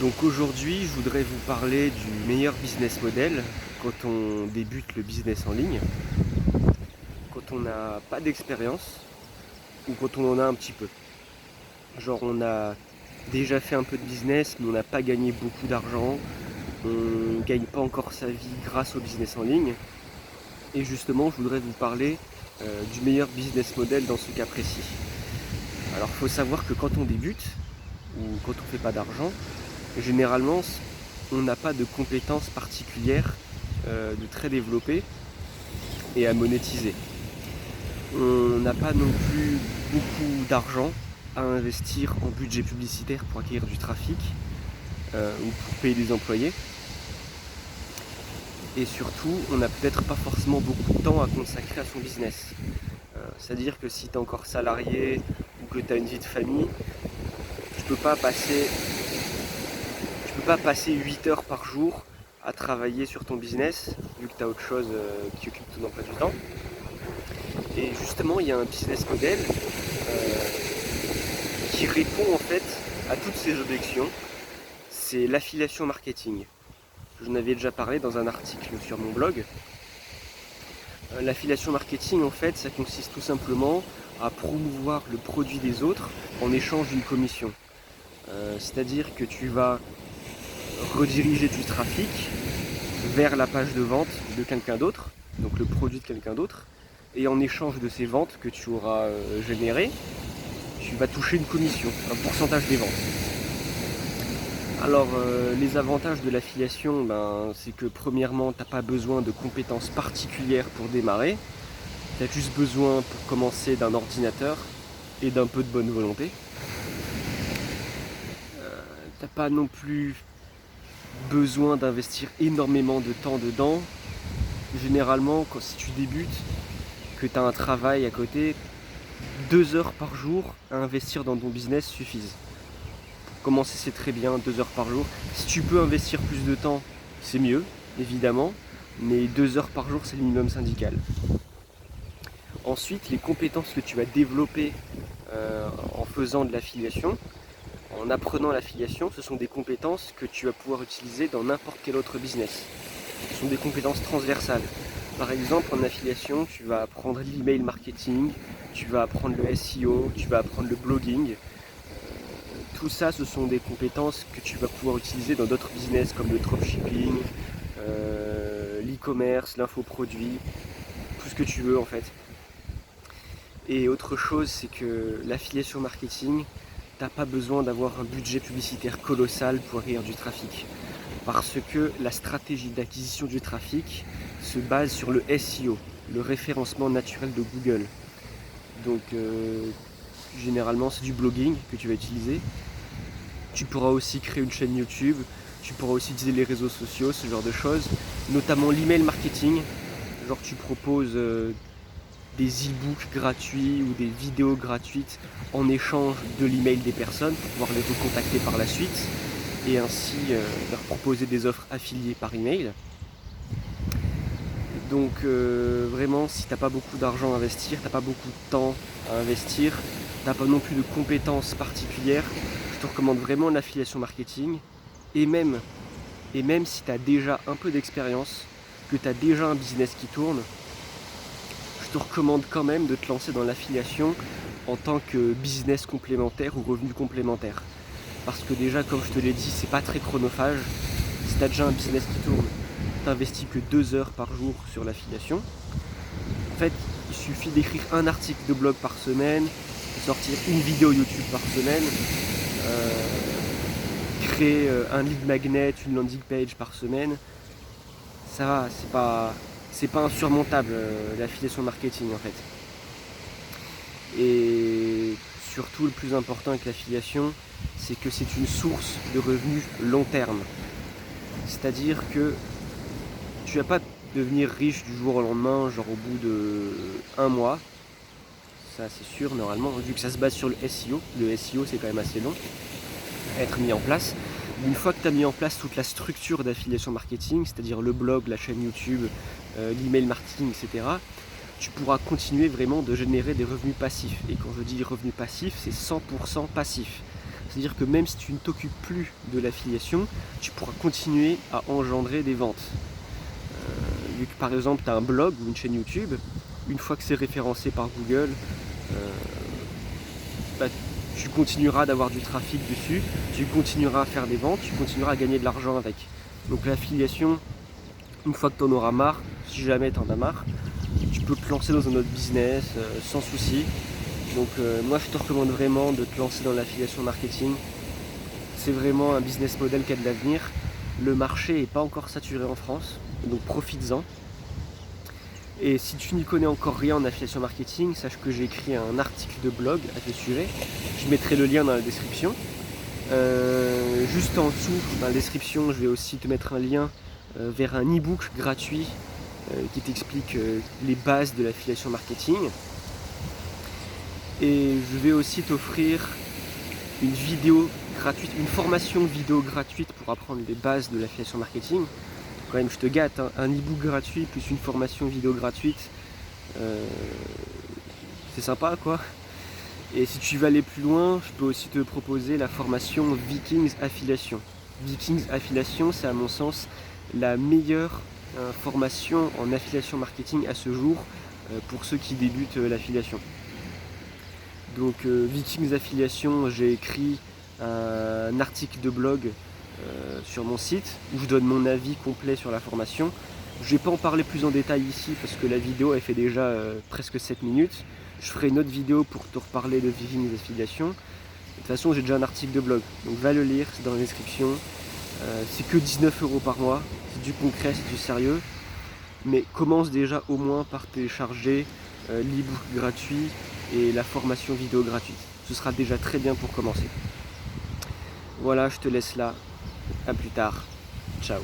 Donc aujourd'hui, je voudrais vous parler du meilleur business model quand on débute le business en ligne, quand on n'a pas d'expérience ou quand on en a un petit peu. Genre on a déjà fait un peu de business mais on n'a pas gagné beaucoup d'argent, on ne gagne pas encore sa vie grâce au business en ligne. Et justement, je voudrais vous parler du meilleur business model dans ce cas précis. Alors il faut savoir que quand on débute ou quand on ne fait pas d'argent, généralement on n'a pas de compétences particulières de très développées et à monétiser. On n'a pas non plus beaucoup d'argent à investir en budget publicitaire pour acquérir du trafic ou pour payer des employés. Et surtout, on n'a peut-être pas forcément beaucoup de temps à consacrer à son business. C'est-à-dire que si tu es encore salarié ou que tu as une vie de famille, tu peux pas passer 8 heures par jour à travailler sur ton business, vu que tu as autre chose qui occupe ton emploi du temps. Et justement, il y a un business model qui répond en fait à toutes ces objections. C'est l'affiliation marketing. J'en avais déjà parlé dans un article sur mon blog. L'affiliation marketing, en fait, ça consiste tout simplement à promouvoir le produit des autres en échange d'une commission. C'est-à-dire que tu vas rediriger du trafic vers la page de vente de quelqu'un d'autre, donc le produit de quelqu'un d'autre, et en échange de ces ventes que tu auras générées, tu vas toucher une commission, un pourcentage des ventes. Alors les avantages de l'affiliation, c'est que premièrement, tu n'as pas besoin de compétences particulières pour démarrer, tu as juste besoin pour commencer d'un ordinateur et d'un peu de bonne volonté. Tu n'as pas non plus besoin d'investir énormément de temps dedans. Généralement, si tu débutes, que tu as un travail à côté, 2 heures par jour à investir dans ton business suffisent. Pour commencer, c'est très bien, 2 heures par jour. Si tu peux investir plus de temps, c'est mieux, évidemment, mais 2 heures par jour, c'est le minimum syndical. Ensuite, les compétences que tu vas développer en faisant de l'affiliation, en apprenant l'affiliation, ce sont des compétences que tu vas pouvoir utiliser dans n'importe quel autre business. Ce sont des compétences transversales. Par exemple, en affiliation, tu vas apprendre l'email marketing, tu vas apprendre le SEO, tu vas apprendre le blogging. Tout ça, ce sont des compétences que tu vas pouvoir utiliser dans d'autres business comme le dropshipping, l'e-commerce, l'infoproduit, tout ce que tu veux en fait. Et autre chose, c'est que l'affiliation marketing, t'as pas besoin d'avoir un budget publicitaire colossal pour acquérir du trafic. Parce que la stratégie d'acquisition du trafic se base sur le SEO, le référencement naturel de Google. Donc généralement c'est du blogging que tu vas utiliser. Tu pourras aussi créer une chaîne YouTube, tu pourras aussi utiliser les réseaux sociaux, ce genre de choses, notamment l'email marketing. Genre tu proposes des e-books gratuits ou des vidéos gratuites en échange de l'email des personnes pour pouvoir les recontacter par la suite et ainsi leur proposer des offres affiliées par email. Donc vraiment, si t'as pas beaucoup d'argent à investir, t'as pas beaucoup de temps à investir, t'as pas non plus de compétences particulières, je te recommande vraiment l'affiliation marketing. Et même si tu as déjà un peu d'expérience, que tu as déjà un business qui tourne, je te recommande quand même de te lancer dans l'affiliation en tant que business complémentaire ou revenu complémentaire. Parce que déjà, comme je te l'ai dit, c'est pas très chronophage. Si tu as déjà un business qui tourne, tu n'investis que 2 heures par jour sur l'affiliation. En fait, il suffit d'écrire un article de blog par semaine, de sortir une vidéo YouTube par semaine, créer un lead magnet, une landing page par semaine. Ça va, c'est pas insurmontable l'affiliation marketing en fait. Et surtout, le plus important avec l'affiliation, c'est que c'est une source de revenus long terme. C'est-à-dire que tu vas pas devenir riche du jour au lendemain, genre au bout de 1 mois. Ça c'est sûr normalement, vu que ça se base sur le SEO. Le SEO c'est quand même assez long à être mis en place. Une fois que tu as mis en place toute la structure d'affiliation marketing, c'est-à-dire le blog, la chaîne YouTube, l'email marketing, etc., tu pourras continuer vraiment de générer des revenus passifs. Et quand je dis revenus passifs, c'est 100% passif. C'est-à-dire que même si tu ne t'occupes plus de l'affiliation, tu pourras continuer à engendrer des ventes. Vu que par exemple tu as un blog ou une chaîne YouTube, une fois que c'est référencé par Google, tu continueras d'avoir du trafic dessus, tu continueras à faire des ventes, tu continueras à gagner de l'argent avec. Donc l'affiliation, une fois que tu en auras marre, si jamais tu en as marre, tu peux te lancer dans un autre business sans souci. Donc moi je te recommande vraiment de te lancer dans l'affiliation marketing. C'est vraiment un business model qui a de l'avenir. Le marché n'est pas encore saturé en France, donc profites-en. Et si tu n'y connais encore rien en affiliation marketing, sache que j'ai écrit un article de blog à ce sujet. Je mettrai le lien dans la description. Juste en dessous, dans la description, je vais aussi te mettre un lien vers un e-book gratuit qui t'explique les bases de l'affiliation marketing. Et je vais aussi t'offrir une vidéo gratuite, une formation vidéo gratuite pour apprendre les bases de l'affiliation marketing. Quand même, je te gâte, hein, un e-book gratuit plus une formation vidéo gratuite, c'est sympa quoi. Et si tu veux aller plus loin, je peux aussi te proposer la formation Vikings Affiliation. Vikings Affiliation, c'est à mon sens la meilleure formation en affiliation marketing à ce jour pour ceux qui débutent l'affiliation. Donc Vikings Affiliation, j'ai écrit un article de blog sur mon site où je donne mon avis complet sur la formation. Je ne vais pas en parler plus en détail ici parce que la vidéo elle fait déjà presque 7 minutes. Je ferai une autre vidéo pour te reparler de Vikings Affiliation. De toute façon, j'ai déjà un article de blog, donc va le lire, c'est dans la description. C'est que 19 € par mois, c'est du concret, c'est du sérieux. Mais commence déjà au moins par télécharger l'e-book gratuit et la formation vidéo gratuite. Ce sera déjà très bien pour commencer. Voilà, je te laisse là. À plus tard. Ciao.